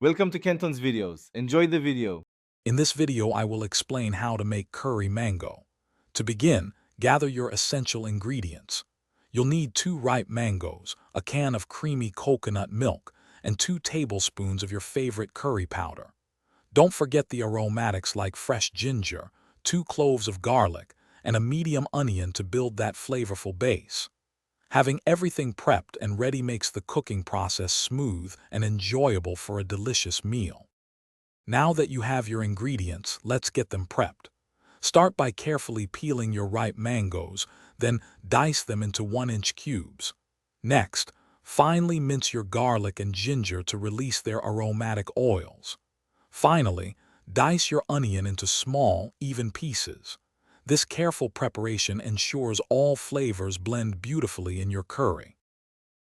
Welcome to Kenton's videos. Enjoy the video. In this video, I will explain how to make curry mango. To begin, gather your essential ingredients. You'll need 2 ripe mangoes, a can of creamy coconut milk, and 2 tablespoons of your favorite curry powder. Don't forget the aromatics like fresh ginger, 2 cloves of garlic, and a medium onion to build that flavorful base. Having everything prepped and ready makes the cooking process smooth and enjoyable for a delicious meal. Now that you have your ingredients, let's get them prepped. Start by carefully peeling your ripe mangoes, then dice them into 1-inch cubes. Next, finely mince your garlic and ginger to release their aromatic oils. Finally, dice your onion into small, even pieces. This careful preparation ensures all flavors blend beautifully in your curry.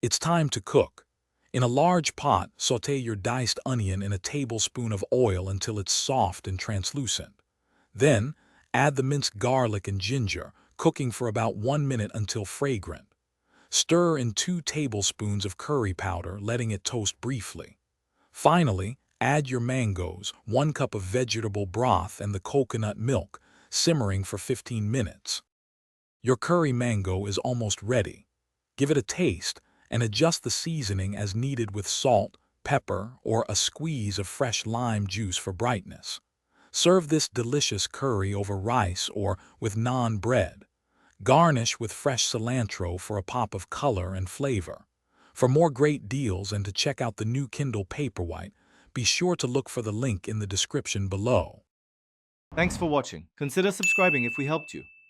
It's time to cook. In a large pot, sauté your diced onion in a tablespoon of oil until it's soft and translucent. Then, add the minced garlic and ginger, cooking for about 1 minute until fragrant. Stir in 2 tablespoons of curry powder, letting it toast briefly. Finally, add your mangoes, 1 cup of vegetable broth, and the coconut milk, simmering for 15 minutes. Your curry mango is almost ready. Give it a taste and adjust the seasoning as needed with salt, pepper, or a squeeze of fresh lime juice for brightness. Serve this delicious curry over rice or with naan bread. Garnish with fresh cilantro for a pop of color and flavor. For more great deals and to check out the new Kindle Paperwhite, be sure to look for the link in the description below. Thanks for watching. Consider subscribing if we helped you.